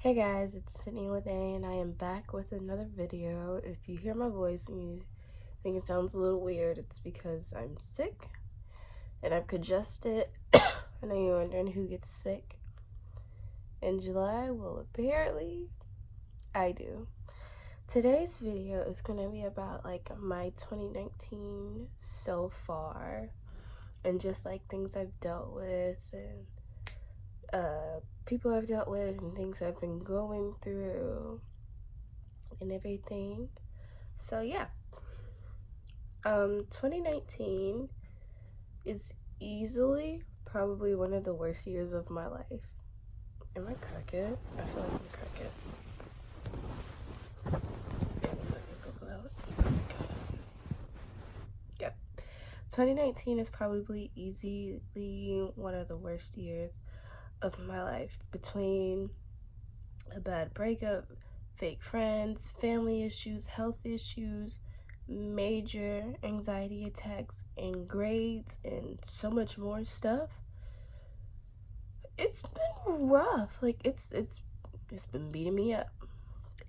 Hey guys, it's Sydney Lede and I am back with another video. If you hear my voice and you think it sounds a little weird, it's because I'm sick and I'm congested. I know you're wondering who gets sick in July. Well, apparently I do. Today's video is going to be about like my 2019 so far and just like things I've dealt with and people I've dealt with and things I've been going through and everything. So yeah, 2019 is easily probably one of the worst years of my life. Am I crooked? I feel like I'm crooked. Yep. 2019 is probably easily one of the worst years of my life, between a bad breakup, fake friends, family issues, health issues, major anxiety attacks, and grades, and so much more stuff. It's been rough. Like it's been beating me up.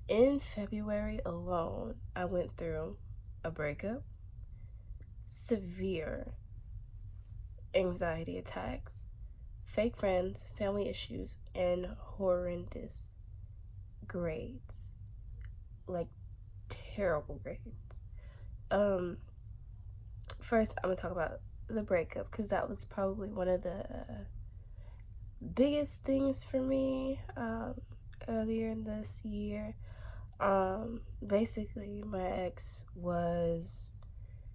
In February alone, I went through a breakup, severe anxiety attacks, fake friends, family issues, and horrendous grades. Like terrible grades. First I'm gonna talk about the breakup because that was probably one of the biggest things for me earlier in this year. Basically my ex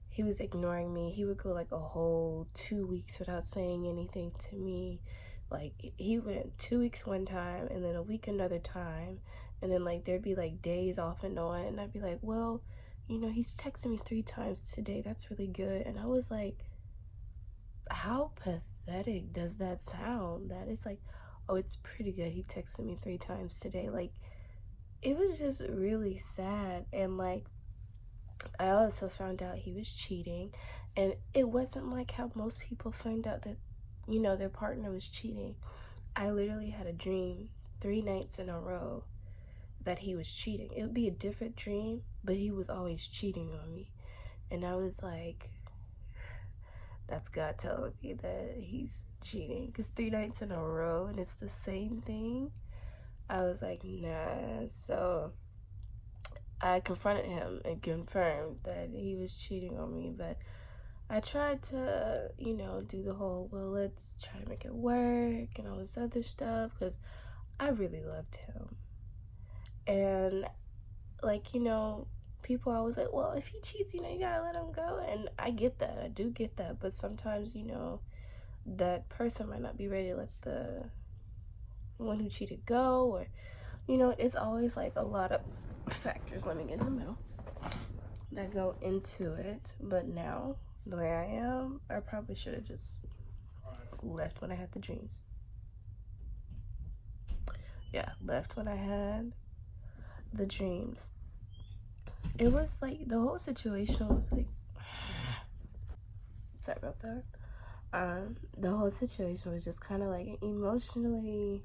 he was ignoring me. He would go like a whole 2 weeks without saying anything to me. Like he went 2 weeks one time and then a week another time, and then like there'd be like days off and on, and I'd be like, well, you know, he's texted me 3 times today, that's really good. And I was like, how pathetic does that sound? That it's like, oh, it's pretty good, he texted me 3 times today. Like it was just really sad. And like I also found out he was cheating, and it wasn't like how most people find out that, you know, their partner was cheating. I literally had a dream 3 nights in a row that he was cheating. It would be a different dream, but he was always cheating on me. And I was like, that's God telling me that he's cheating, because 3 nights in a row and it's the same thing. I was like, nah. So I confronted him and confirmed that he was cheating on me, but I tried to, you know, do the whole, well, let's try to make it work and all this other stuff, because I really loved him. And like, you know, people always like, well, if he cheats, you know, you gotta let him go. And I get that, I do get that, but sometimes, you know, that person might not be ready to let the one who cheated go, or, you know, it's always like a lot of factors, let me get in the middle, that go into it. But now, the way I am, I probably should have just left when I had the dreams. Yeah, left when I had the dreams. It was like, the whole situation was like, sorry about that. The whole situation was just kind of like emotionally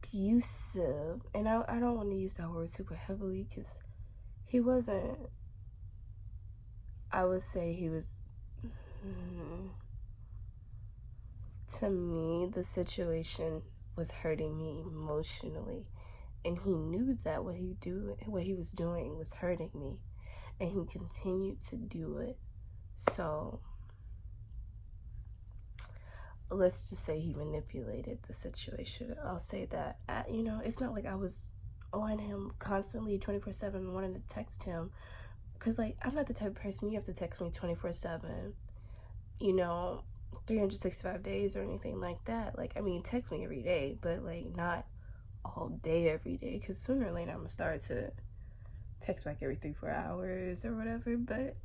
abusive, and I don't want to use that word super heavily because he wasn't. I would say he was, to me, the situation was hurting me emotionally, and he knew that what he was doing was hurting me, and he continued to do it. So let's just say he manipulated the situation. I'll say that. You know, it's not like I was on him constantly 24/7 wanting to text him, because like I'm not the type of person you have to text me 24/7, you know, 365 days or anything like that. Like, I mean, text me every day, but like not all day every day, because sooner or later I'm gonna start to text back every 3-4 hours or whatever. But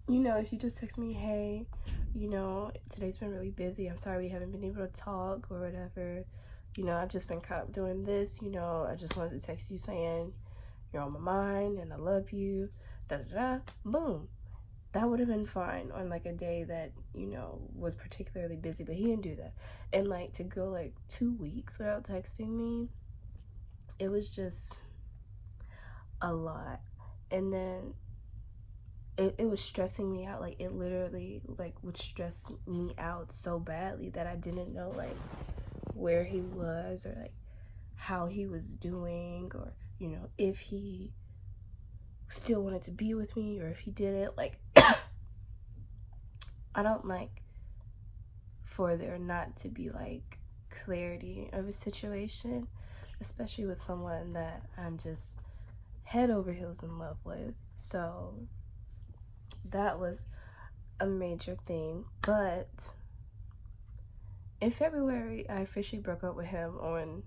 you know, if you just text me, hey, you know, today's been really busy, I'm sorry we haven't been able to talk or whatever, you know, I've just been caught up doing this, you know, I just wanted to text you saying you're on my mind and I love you, da da da, boom. that would have been fine on like a day that, you know, was particularly busy, but he didn't do that. And like to go like 2 weeks without texting me, it was just a lot. And then it was stressing me out. Like it literally like would stress me out so badly that I didn't know like where he was, or like how he was doing, or, you know, if he still wanted to be with me or if he didn't. Like I don't like for there not to be like clarity of a situation, especially with someone that I'm just head over heels in love with. So that was a major thing. But in February, I officially broke up with him on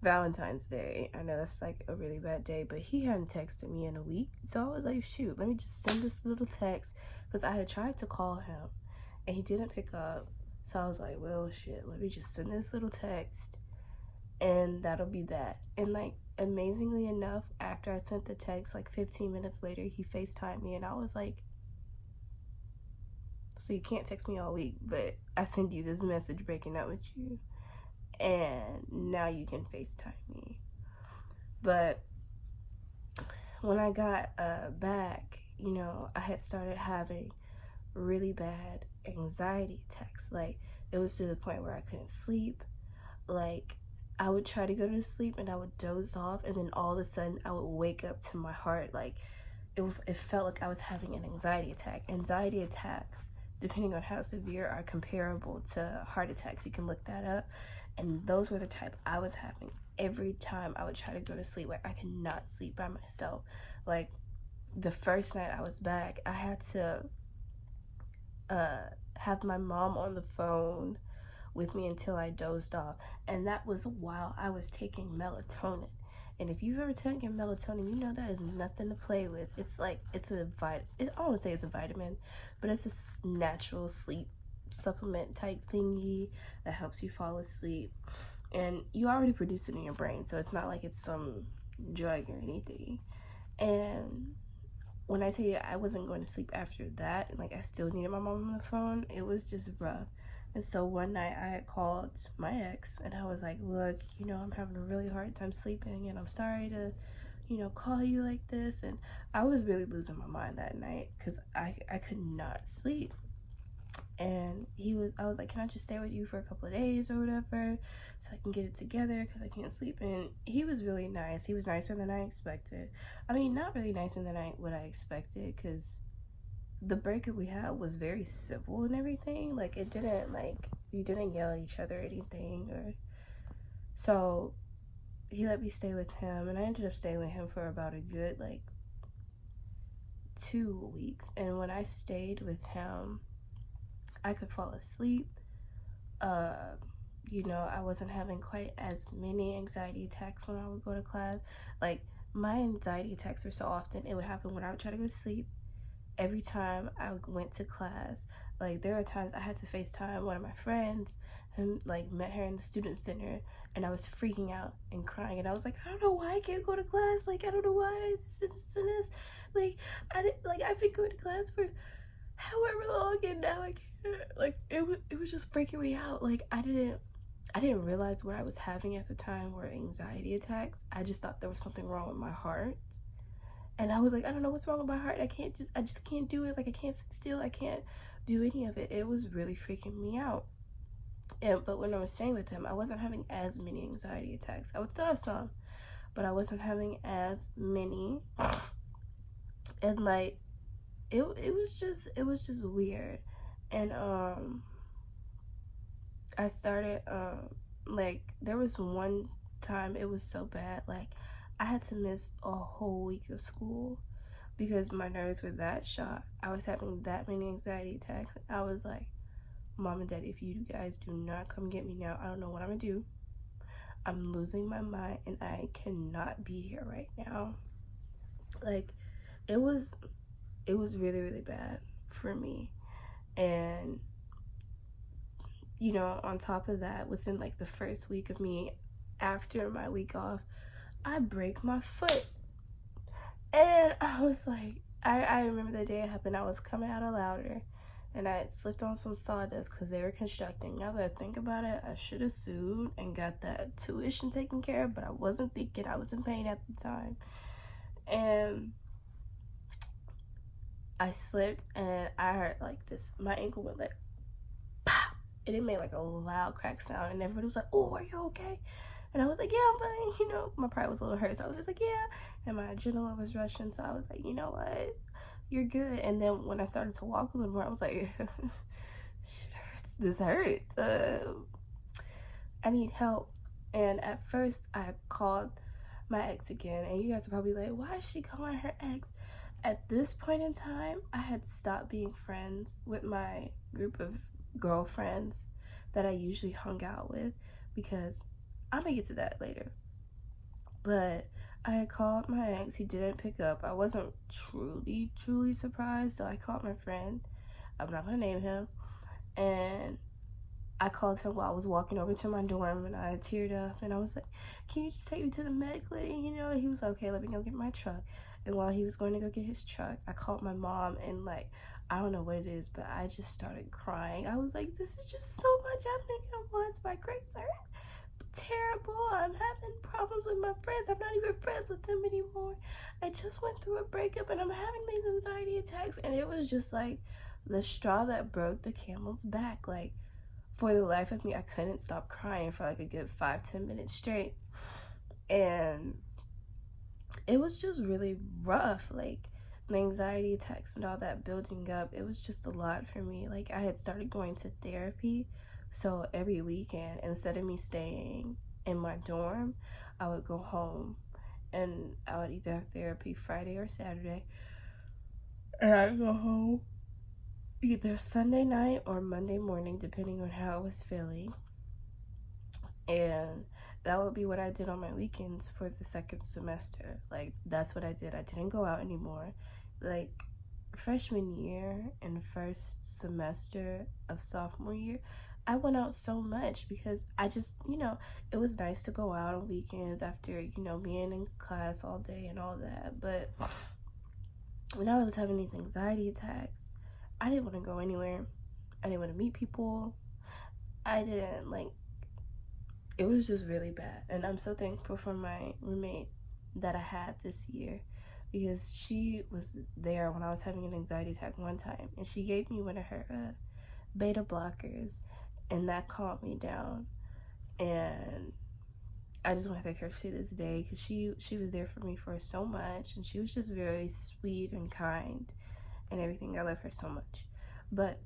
Valentine's Day. I know that's like a really bad day, but he hadn't texted me in a week. So I was like, shoot, let me just send this little text, because I had tried to call him and he didn't pick up. So I was like, well, shit, let me just send this little text and that'll be that. And like, amazingly enough, after I sent the text, like 15 minutes later, he FaceTimed me, and I was like, so you can't text me all week, but I send you this message breaking up with you, and now you can FaceTime me. But when I got back, you know, I had started having really bad anxiety attacks. Like it was to the point where I couldn't sleep. Like I would try to go to sleep and I would doze off, and then all of a sudden I would wake up to my heart. Like it felt like I was having an anxiety attack. Anxiety attacks, depending on how severe, are comparable to heart attacks. You can look that up. And those were the type I was having every time I would try to go to sleep. Like I could not sleep by myself. Like the first night I was back, I had to have my mom on the phone with me until I dozed off. And that was while I was taking melatonin. And if you've ever taken melatonin, you know that is nothing to play with. It's like, it's a I don't want to say it's a vitamin, but it's a natural sleep supplement type thingy that helps you fall asleep. And you already produce it in your brain, so it's not like it's some drug or anything. And when I tell you I wasn't going to sleep after that, and like I still needed my mom on the phone, it was just rough. And so one night I had called my ex and I was like, look, you know, I'm having a really hard time sleeping, and I'm sorry to, you know, call you like this. And I was really losing my mind that night because I could not sleep. And I was like, can I just stay with you for a couple of days or whatever, so I can get it together because I can't sleep? And he was really nice. He was nicer than I expected. I mean, not really nicer than what I expected, because the breakup we had was very civil and everything. Like it didn't, like, we didn't yell at each other or anything. Or so he let me stay with him, and I ended up staying with him for about a good like 2 weeks. And when I stayed with him, I could fall asleep. You know, I wasn't having quite as many anxiety attacks when I would go to class. Like my anxiety attacks were so often, it would happen when I would try to go to sleep. Every time I went to class, like there were times I had to FaceTime one of my friends and like met her in the student center, and I was freaking out and crying, and I was like, I don't know why I can't go to class. Like I don't know why this. Like I've been going to class for however long, and now I can't. Like it was just freaking me out. Like I didn't realize what I was having at the time were anxiety attacks. I just thought there was something wrong with my heart. And I was like, I don't know what's wrong with my heart. I just can't do it. Like I can't sit still. I can't do any of it. It was really freaking me out. But when I was staying with him, I wasn't having as many anxiety attacks. I would still have some, but I wasn't having as many. And like it was just weird. And I started like there was one time it was so bad, like I had to miss a whole week of school because my nerves were that shot. I was having that many anxiety attacks. I was like, Mom and Dad, if you guys do not come get me now, I don't know what I'm gonna do. I'm losing my mind and I cannot be here right now. Like it was really, really bad for me. And you know, on top of that, within like the first week of me after my week off, I break my foot. And I was like, I remember the day it happened. I was coming out of Louder, and I had slipped on some sawdust because they were constructing. Now that I think about it, I should have sued and got that tuition taken care of, but I wasn't thinking. I was in pain at the time. And I slipped, and I heard like this, my ankle went like, pow! And it made like a loud crack sound, and everybody was like, oh, are you okay? And I was like, yeah, I'm fine. You know, my pride was a little hurt, so I was just like, yeah. And my adrenaline was rushing, so I was like, you know what? You're good. And then when I started to walk a little more, I was like, shit hurts. This hurts. I need help. And at first, I called my ex again, and you guys are probably like, why is she calling her ex? At this point in time, I had stopped being friends with my group of girlfriends that I usually hung out with, because I'm gonna get to that later. But I had called my ex. He didn't pick up. I wasn't truly surprised, so I called my friend. I'm not gonna name him. And I called him while I was walking over to my dorm, and I teared up, and I was like, can you just take me to the med clinic? You know, he was like, okay, let me go get my truck. And while he was going to go get his truck, I called my mom, and like, I don't know what it is, but I just started crying. I was like, this is just so much happening at once. My grades are terrible. I'm having problems with my friends. I'm not even friends with them anymore. I just went through a breakup, and I'm having these anxiety attacks. And it was just like the straw that broke the camel's back. Like, for the life of me, I couldn't stop crying for like a good 5-10 minutes straight. And it was just really rough. Like, the anxiety attacks and all that building up, it was just a lot for me. Like, I had started going to therapy, so every weekend, instead of me staying in my dorm, I would go home, and I would either have therapy Friday or Saturday, and I'd go home either Sunday night or Monday morning, depending on how I was feeling. And that would be what I did on my weekends for the second semester. Like, that's what I did. I didn't go out anymore. Like, freshman year and first semester of sophomore year, I went out so much because I just, you know, it was nice to go out on weekends after, you know, being in class all day and all that. But when I was having these anxiety attacks, I didn't want to go anywhere. I didn't want to meet people. I didn't, like, it was just really bad. And I'm so thankful for my roommate that I had this year, because she was there when I was having an anxiety attack one time, and she gave me one of her beta blockers, and that calmed me down. And I just want to thank her to this day, because she was there for me for so much, and she was just very sweet and kind and everything. I love her so much. But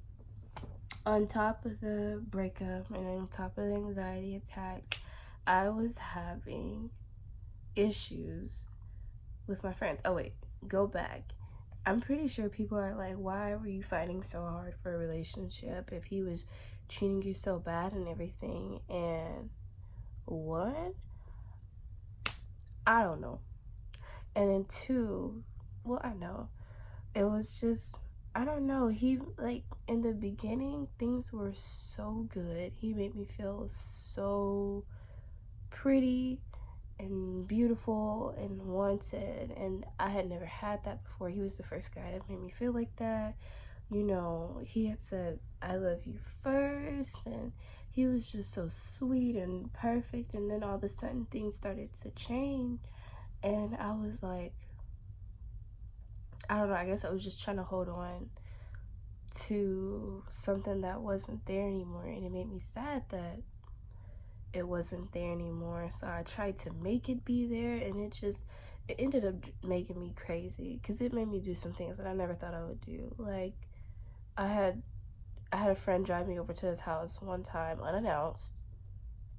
on top of the breakup and on top of the anxiety attacks, I was having issues with my friends. Oh wait, go back. I'm pretty sure people are like, why were you fighting so hard for a relationship if he was treating you so bad and everything? And what? I don't know. And then two, well, I know. It was just, I don't know. He, like, in the beginning, things were so good. He made me feel so pretty and beautiful and wanted, and I had never had that before. He was the first guy that made me feel like that. You know, he had said, I love you first, and he was just so sweet and perfect. And then all of a sudden things started to change, and I was like, I don't know, I guess I was just trying to hold on to something that wasn't there anymore, and it made me sad that it wasn't there anymore. So I tried to make it be there, and it ended up making me crazy, because it made me do some things that I never thought I would do. Like, I had a friend drive me over to his house one time unannounced,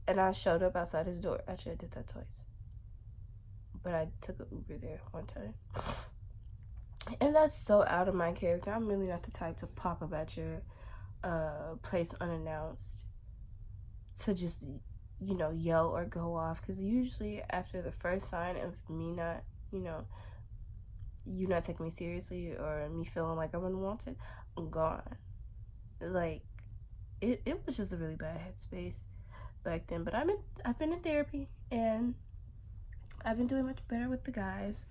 and I showed up outside his door. Actually, I did that twice, but I took an Uber there one time. And that's so out of my character. I'm really not the type to pop up at your place unannounced to just, you know, yell or go off. Because usually after the first sign of me not, you know, you not taking me seriously or me feeling like I'm unwanted, I'm gone. Like, it was just a really bad headspace back then. But I've been in therapy, and I've been doing much better with the guys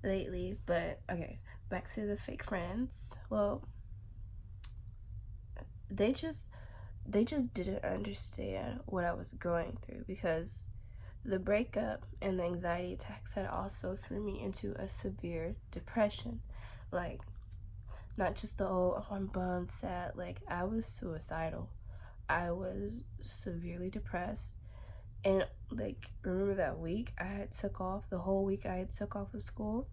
lately. But okay, back to the fake friends. Well, they just didn't understand what I was going through, because the breakup and the anxiety attacks had also threw me into a severe depression. Like, not just the oh, I'm bummed, sad. Like, I was suicidal. I was severely depressed. And like, remember that week I had took off, the whole week I had took off of school?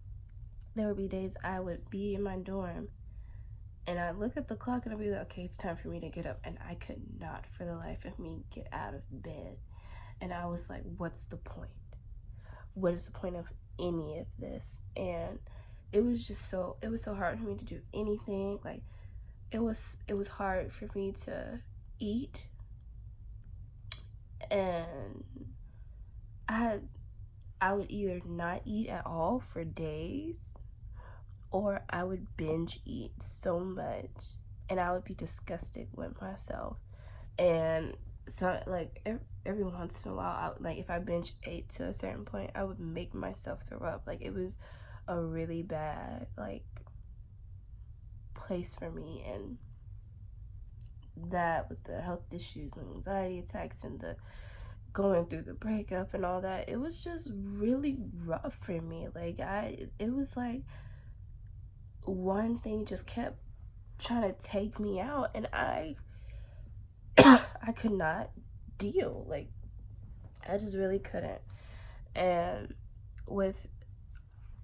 There would be days I would be in my dorm and I'd look at the clock and I'd be like, okay, it's time for me to get up. And I could not for the life of me get out of bed. And I was like, what's the point? What is the point of any of this? And it was so hard for me to do anything. Like, it was hard for me to eat. And I would either not eat at all for days, or I would binge eat so much and I would be disgusted with myself. And so, like, every once in a while, like, if I binge ate to a certain point, I would make myself throw up. Like, it was a really bad, like, place for me. And that, with the health issues and anxiety attacks and the going through the breakup and all that, it was just really rough for me. Like, it was like one thing just kept trying to take me out, and I could not deal. Like, I just really couldn't. And with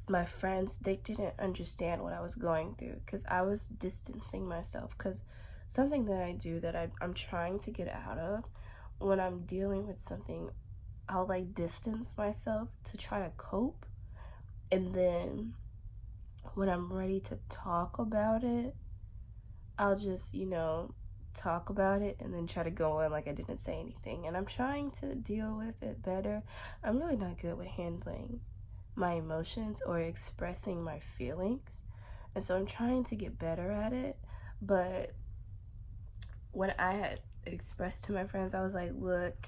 my friends, they didn't understand what I was going through, because I was distancing myself. Because something that I do that I'm trying to get out of, when I'm dealing with something, I'll like distance myself to try to cope, and then when I'm ready to talk about it, I'll just, talk about it and then try to go on like I didn't say anything. And I'm trying to deal with it better. I'm really not good with handling my emotions or expressing my feelings, and so I'm trying to get better at it. But when I had expressed to my friends, I was like, look,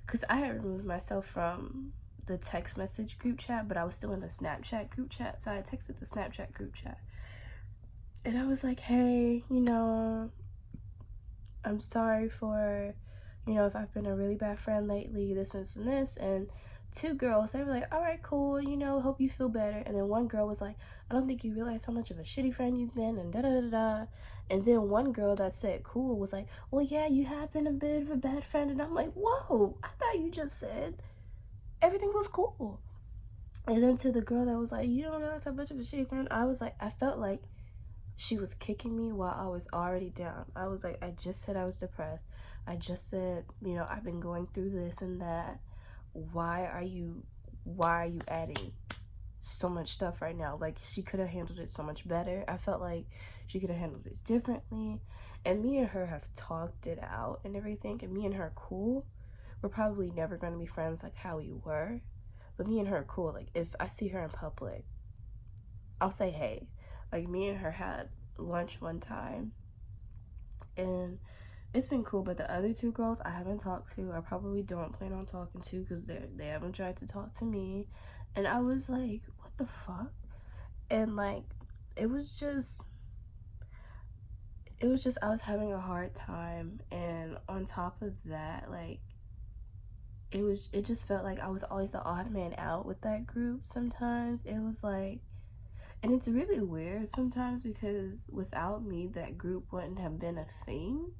because I had removed myself from the text message group chat, but I was still in the Snapchat group chat. So I texted the Snapchat group chat and I was like, hey, I'm sorry for, if I've been a really bad friend lately, this and this. And two girls, they were like, all right, cool, hope you feel better. And then one girl was like, I don't think you realize how much of a shitty friend you've been, and da-da-da-da. And then one girl that said cool was like, well, yeah, you have been a bit of a bad friend. And I'm like, whoa, I thought you just said everything was cool. And then to the girl that was like, you don't realize how much of a shitty friend, I was like, I felt like she was kicking me while I was already down. I was like, I just said I was depressed. I just said, I've been going through this and that. Why are you adding so much stuff right now? Like, she could have handled it so much better. I felt like she could have handled it differently. And me and her have talked it out and everything, and me and her are cool. We're probably never going to be friends like how we were, but me and her are cool. Like, if I see her in public, I'll say hey. Like, me and her had lunch one time, and it's been cool. But the other two girls I haven't talked to, I probably don't plan on talking to, because they haven't tried to talk to me. And I was like, what the fuck? And like, it was just I was having a hard time. And on top of that, like, it just felt like I was always the odd man out with that group. Sometimes it was like, and it's really weird sometimes, because without me, that group wouldn't have been a thing.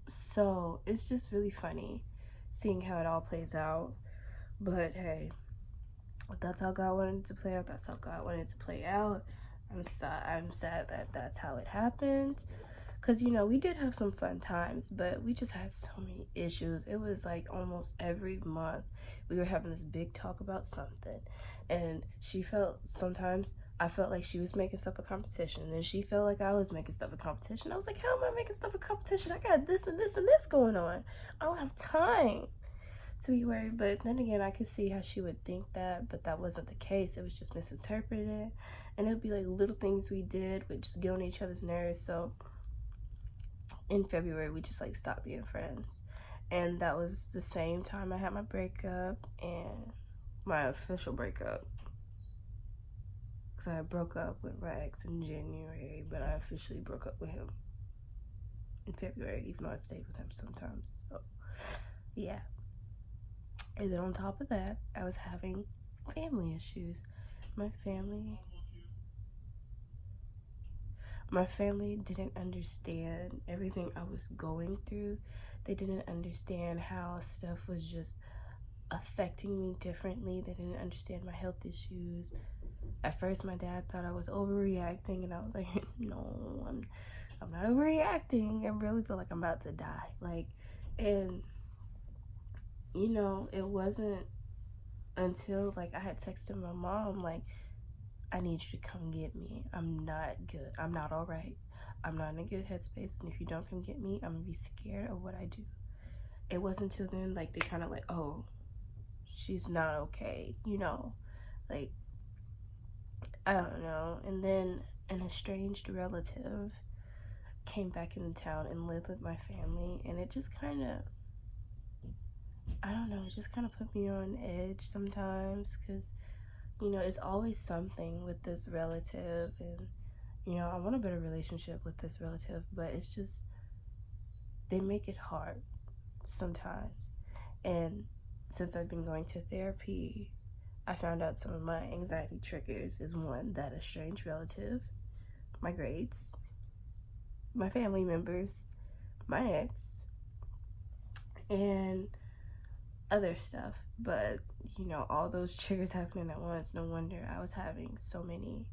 So it's just really funny seeing how it all plays out. But hey, if that's how God wanted it to play out, that's how God wanted it to play out. I'm sad that that's how it happened. Because, we did have some fun times, but we just had so many issues. It was like almost every month we were having this big talk about something. And sometimes I felt like she was making stuff a competition, and she felt like I was making stuff a competition. I was like, how am I making stuff a competition? I got this and this and this going on. I don't have time to be worried. But then again, I could see how she would think that, but that wasn't the case. It was just misinterpreted. And it would be like little things we did would just get on each other's nerves. So in February, we just like stopped being friends. And that was the same time I had my breakup and my official breakup. Because because I broke up with Rex in January, but I officially broke up with him in February, even though I stayed with him sometimes. So, yeah. And then on top of that, I was having family issues. My family didn't understand everything I was going through. They didn't understand how stuff was just affecting me differently. They didn't understand my health issues. At first, my dad thought I was overreacting, and I was like, no, I'm not overreacting. I really feel like I'm about to die. Like, and you know, it wasn't until like I had texted my mom, like, I need you to come get me. I'm not good. I'm not all right. I'm not in a good headspace, and if you don't come get me, I'm gonna be scared of what I do. It wasn't until then, like, they kind of like, oh, she's not okay, you know, like, I don't know. And then an estranged relative came back into town and lived with my family, and it just kind of, I don't know, it just kind of put me on edge sometimes, because, you know, it's always something with this relative, and, you know, I want a better relationship with this relative, but it's just, they make it hard sometimes. And since I've been going to therapy, I found out some of my anxiety triggers is one, that estranged relative, my grades, my family members, my ex, and other stuff. But, you know, all those triggers happening at once, no wonder I was having so many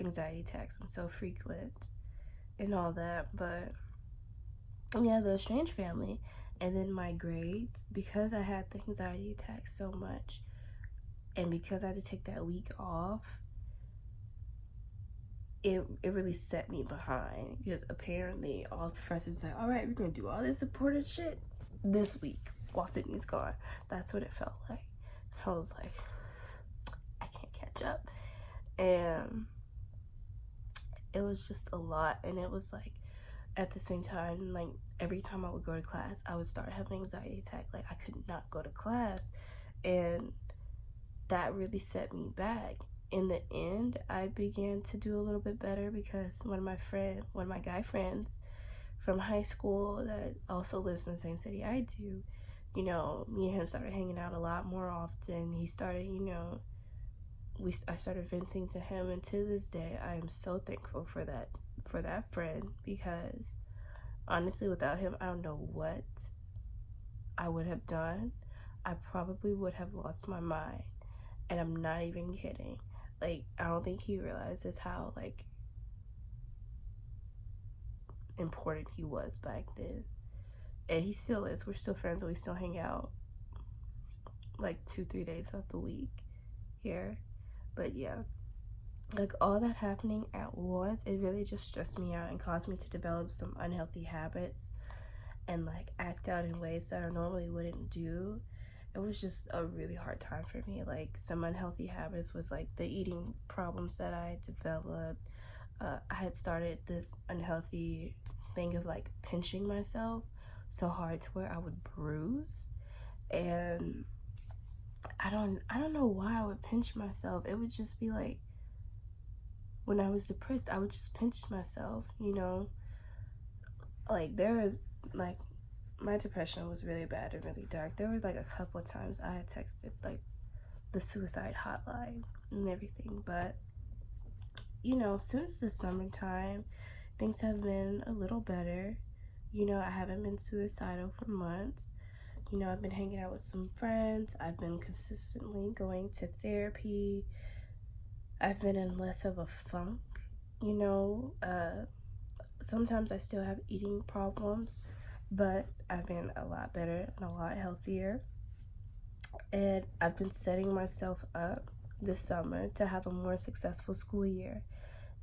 anxiety attacks and so frequent and all that. But yeah, the estranged family, and then my grades, because I had the anxiety attacks so much, and because I had to take that week off, it really set me behind, because apparently all the professors said, all right, we're gonna do all this supportive shit this week while Sydney's gone. That's what it felt like. I was like, I can't catch up. And it was just a lot. And it was like, at the same time, like, every time I would go to class, I would start having an anxiety attack. Like, I could not go to class, and that really set me back. In the end, I began to do a little bit better, because one of my guy friends from high school that also lives in the same city I do, you know, me and him started hanging out a lot more often. He started, you know, I started venting to him, and to this day, I am so thankful for that friend, because honestly, without him, I don't know what I would have done. I probably would have lost my mind, and I'm not even kidding. Like, I don't think he realizes how, like, important he was back then. And he still is. We're still friends, and we still hang out like 2-3 days of the week here. But yeah, like, all that happening at once, it really just stressed me out and caused me to develop some unhealthy habits and, like, act out in ways that I normally wouldn't do. It was just a really hard time for me. Like, some unhealthy habits was, like, the eating problems that I developed. I had started this unhealthy thing of, like, pinching myself so hard to where I would bruise. And I don't know why I would pinch myself. It would just be like, when I was depressed, I would just pinch myself, you know? Like, there was, like, my depression was really bad and really dark. There was, like, a couple of times I had texted, like, the suicide hotline and everything. But, you know, since the summertime, things have been a little better. You know, I haven't been suicidal for months. You know, I've been hanging out with some friends. I've been consistently going to therapy. I've been in less of a funk, you know. Sometimes I still have eating problems, but I've been a lot better and a lot healthier. And I've been setting myself up this summer to have a more successful school year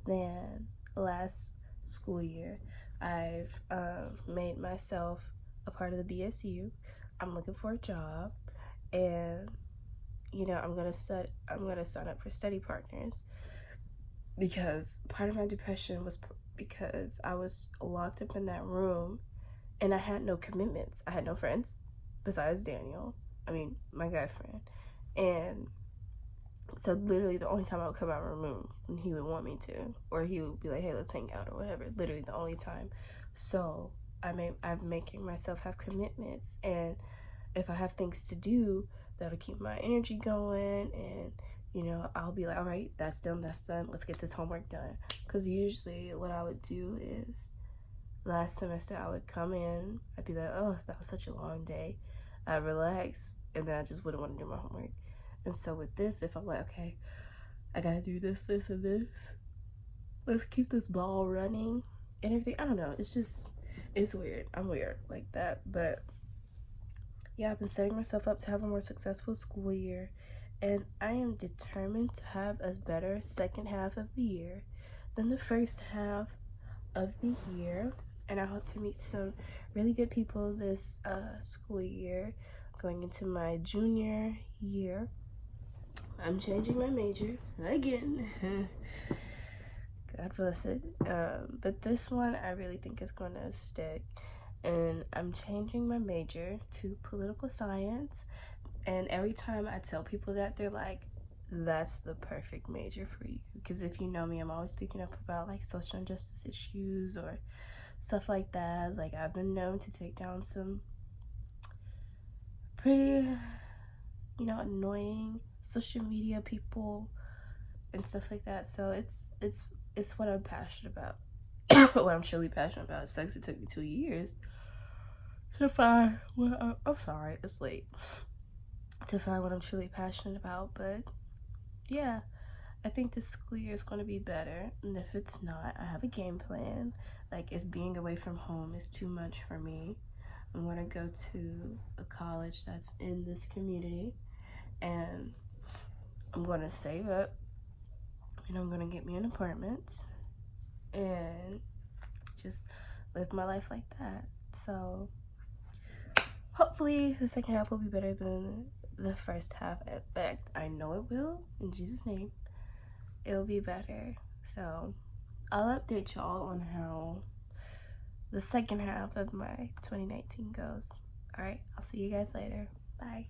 than last school year. I've made myself a part of the BSU. I'm looking for a job, and, you know, I'm gonna sign up for study partners, because part of my depression was because I was locked up in that room, and I had no commitments. I had no friends besides Daniel. I mean, my guy friend. And So literally the only time I would come out of my room when he would want me to, or he would be like, hey, let's hang out or whatever. Literally the only time. So I'm making myself have commitments, and if I have things to do, that'll keep my energy going, and you know, I'll be like, all right, that's done, let's get this homework done. Because usually what I would do is, last semester I would come in, I'd be like, oh, that was such a long day, I'd relax, and then I just wouldn't want to do my homework. And so with this, if I'm like, okay, I gotta do this, and this, let's keep this ball running and everything. I don't know, it's weird. I'm weird like that. But yeah, I've been setting myself up to have a more successful school year, and I am determined to have a better second half of the year than the first half of the year. And I hope to meet some really good people this school year, going into my junior year. I'm changing my major again. God bless it. But this one I really think is going to stick. And I'm changing my major to political science. And every time I tell people that, they're like, that's the perfect major for you. Because if you know me, I'm always speaking up about like social injustice issues or stuff like that. Like, I've been known to take down some pretty, you know, annoying social media people and stuff like that. So it's what I'm passionate about. What I'm truly passionate about. It sucks it took me 2 years to find what I'm sorry, it's late, to find what I'm truly passionate about. But yeah, I think this school year is going to be better, and if it's not, I have a game plan. Like, if being away from home is too much for me, I'm going to go to a college that's in this community, and I'm going to save up, and I'm going to get me an apartment and just live my life like that. So hopefully the second half will be better than the first half. In fact, I know it will, in Jesus' name. It'll be better. So I'll update y'all on how the second half of my 2019 goes. All right, I'll see you guys later. Bye.